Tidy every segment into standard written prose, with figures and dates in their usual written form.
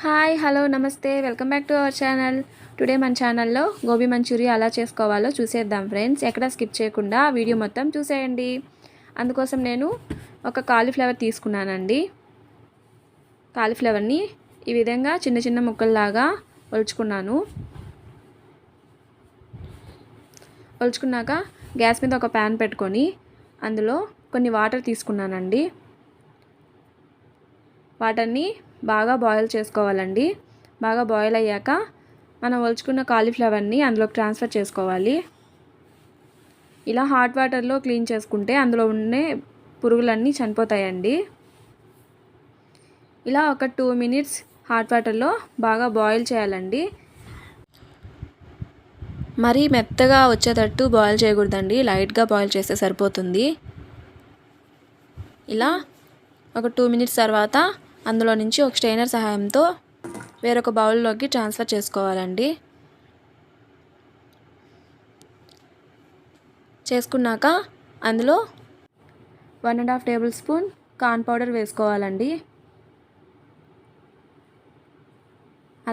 Hi hello నమస్తే welcome back to our channel. Today మన ఛానల్లో గోబీ మంచూరియా ఎలా చేసుకోవాలో చూసేద్దాం ఫ్రెండ్స్. ఎక్కడ స్కిప్ చేయకుండా వీడియో మొత్తం చూసేయండి. అందుకోసం నేను ఒక కాలీఫ్లవర్ తీసుకున్నానండి. కాలీఫ్లవర్ని ఈ విధంగా చిన్న చిన్న ముక్కల్లాగా ఒలుచుకున్నాక గ్యాస్ మీద ఒక ప్యాన్ పెట్టుకొని అందులో కొన్ని వాటర్ తీసుకున్నానండి. వాటర్ని బాగా బాయిల్ చేసుకోవాలండి. బాగా బాయిల్ అయ్యాక మనం ఒలుచుకున్న కాలీఫ్లవర్ని అందులోకి ట్రాన్స్ఫర్ చేసుకోవాలి. ఇలా హాట్ వాటర్లో క్లీన్ చేసుకుంటే అందులో ఉండే పురుగులన్నీ చనిపోతాయండి. ఇలా ఒక 2 మినిట్స్ హాట్ వాటర్లో బాగా బాయిల్ చేయాలండి. మరీ మెత్తగా వచ్చేటట్టు బాయిల్ చేయకూడదండి, లైట్గా బాయిల్ చేస్తే సరిపోతుంది. ఇలా ఒక 2 మినిట్స్ తర్వాత అందులో నుంచి ఒక స్ట్రైనర్ సహాయంతో వేరొక బౌల్లోకి ట్రాన్స్ఫర్ చేసుకోవాలండి. చేసుకున్నాక అందులో 1.5 టేబుల్ స్పూన్ కార్న్ పౌడర్ వేసుకోవాలండి.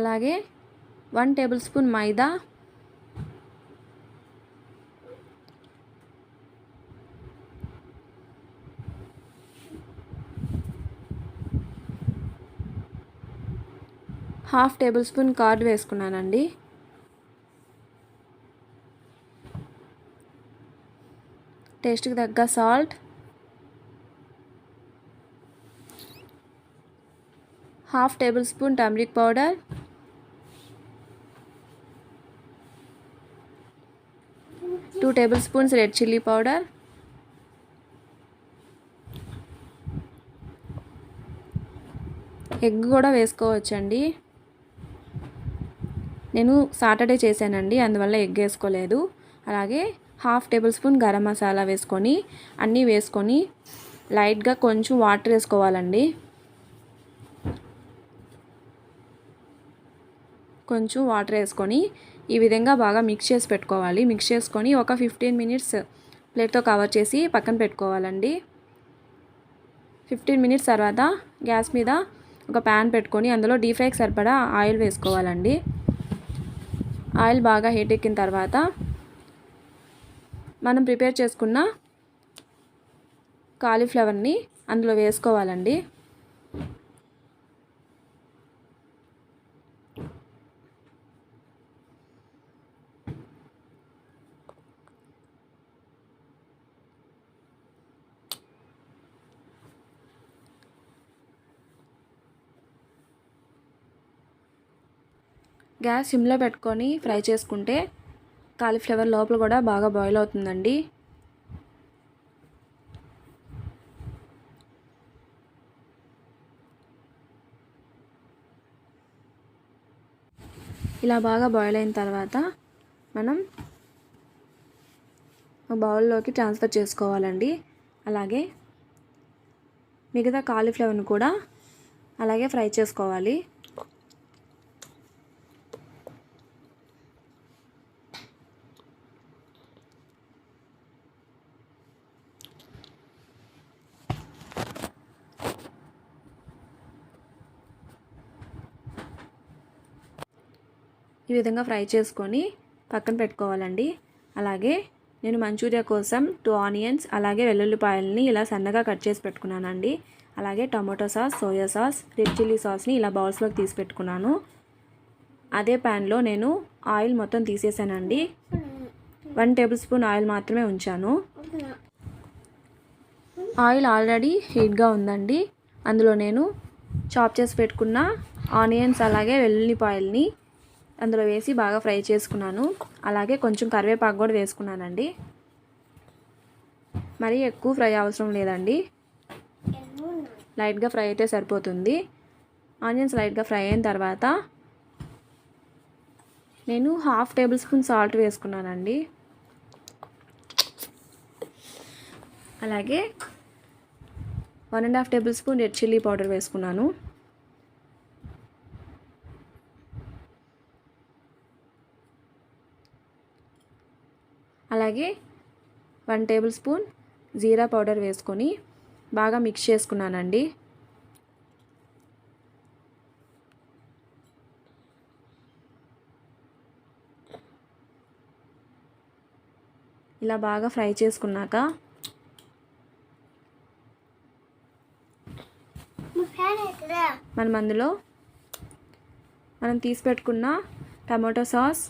అలాగే 1 టేబుల్ స్పూన్ మైదా, హాఫ్ టేబుల్ స్పూన్ కర్డ్ వేసుకున్నానండి. టేస్ట్కి తగ్గ salt, half table spoon turmeric powder, 2 table spoons red chilli powder, egg కూడా వేసుకోవచ్చండి. నేను సాటర్డే చేశానండి, అందువల్ల ఎగ్ వేసుకోలేదు. అలాగే half table spoon garam masala వేసుకొని అన్నీ వేసుకొని లైట్గా కొంచెం వాటర్ వేసుకోవాలండి. కొంచెం వాటర్ వేసుకొని ఈ విధంగా బాగా మిక్స్ చేసి పెట్టుకోవాలి. మిక్స్ చేసుకొని ఒక 15 మినిట్స్ ప్లేట్తో కవర్ చేసి పక్కన పెట్టుకోవాలండి. 15 మినిట్స్ తర్వాత గ్యాస్ మీద ఒక ప్యాన్ పెట్టుకొని అందులో డీప్ ఫ్రైకి సరిపడా ఆయిల్ వేసుకోవాలండి. ఆయిల్ బాగా హీట్ ఎక్కిన తర్వాత మనం ప్రిపేర్ చేసుకున్న కాలీఫ్లవర్ని అందులో వేసుకోవాలండి. గ్యాస్ సిమ్లో పెట్టుకొని ఫ్రై చేసుకుంటే కాలీఫ్లవర్ లోపల కూడా బాగా బాయిల్ అవుతుందండి. ఇలా బాగా బాయిల్ అయిన తర్వాత మనం ఒక బౌల్లోకి ట్రాన్స్ఫర్ చేసుకోవాలండి. అలాగే మిగతా కాలీఫ్లవర్ని కూడా అలాగే ఫ్రై చేసుకోవాలి. ఈ విధంగా ఫ్రై చేసుకొని పక్కన పెట్టుకోవాలండి. అలాగే నేను మంచూరియా కోసం 2 ఆనియన్స్ అలాగే వెల్లుల్లిపాయలని ఇలా సన్నగా కట్ చేసి పెట్టుకున్నానండి. అలాగే tomato sauce, soya sauce, red chilli సాస్ని ఇలా బౌల్స్లోకి తీసి పెట్టుకున్నాను. అదే ప్యాన్లో నేను ఆయిల్ మొత్తం తీసేసానండి. 1 టేబుల్ స్పూన్ ఆయిల్ మాత్రమే ఉంచాను. ఆయిల్ ఆల్రెడీ హీట్గా ఉందండి. అందులో నేను చాప్ చేసి పెట్టుకున్న ఆనియన్స్ అలాగే వెల్లుల్లిపాయల్ని అందులో వేసి బాగా ఫ్రై చేసుకున్నాను. అలాగే కొంచెం కరివేపాకు కూడా వేసుకున్నానండి. మరీ ఎక్కువ ఫ్రై అవసరం లేదండి, లైట్గా ఫ్రై అయితే సరిపోతుంది. ఆనియన్స్ లైట్గా ఫ్రై అయిన తర్వాత నేను హాఫ్ టేబుల్ స్పూన్ సాల్ట్ వేసుకున్నానండి. అలాగే 1.5 table spoon red chilli powder వేసుకున్నాను. అలాగే 1 టేబుల్ స్పూన్ జీరా పౌడర్ వేసుకొని బాగా మిక్స్ చేసుకున్నానండి. ఇలా బాగా ఫ్రై చేసుకున్నాక అందులో మనం తీసి పెట్టుకున్న tomato sauce,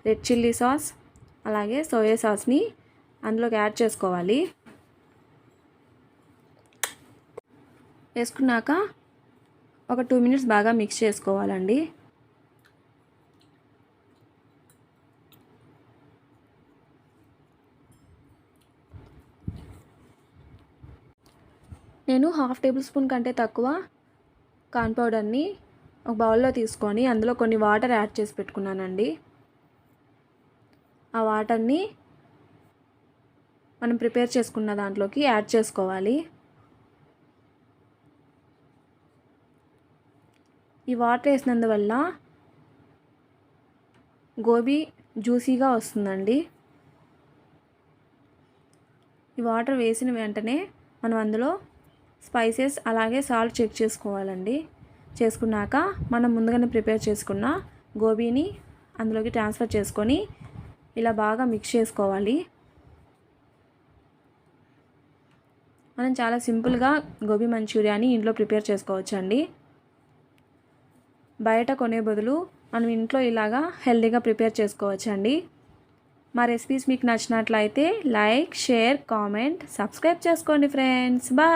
red chilli sauce అలాగే సోయా సాస్ని అందులోకి యాడ్ చేసుకోవాలి. వేసుకున్నాక ఒక 2 మినిట్స్ బాగా మిక్స్ చేసుకోవాలండి. నేను 1/2 టేబుల్ స్పూన్ కంటే తక్కువ కార్న్ పౌడర్ని ఒక బౌల్లో తీసుకొని అందులో కొన్ని వాటర్ యాడ్ చేసి పెట్టుకున్నానండి. ఆ వాటర్ని మనం ప్రిపేర్ చేసుకున్న దాంట్లోకి యాడ్ చేసుకోవాలి. ఈ వాటర్ వేసినందువల్ల గోబీ జ్యూసీగా వస్తుందండి. ఈ వాటర్ వేసిన వెంటనే మనం అందులో స్పైసెస్ అలాగే సాల్ట్ చెక్ చేసుకోవాలండి. చేసుకున్నాక మనం ముందుగానే ప్రిపేర్ చేసుకున్న గోబీని అందులోకి ట్రాన్స్ఫర్ చేసుకొని ఇలా బాగా మిక్స్ చేసుకోవాలి. మనం చాలా సింపుల్గా గోబీ మంచూరియాని ఇంట్లో ప్రిపేర్ చేసుకోవచ్చండి. బయట కొనే బదులు మనం ఇంట్లో ఇలాగా హెల్తీగా ప్రిపేర్ చేసుకోవచ్చండి. మా రెసిపీస్ మీకు నచ్చినట్లయితే లైక్, షేర్, కామెంట్, సబ్స్క్రైబ్ చేసుకోండి ఫ్రెండ్స్. బాయ్.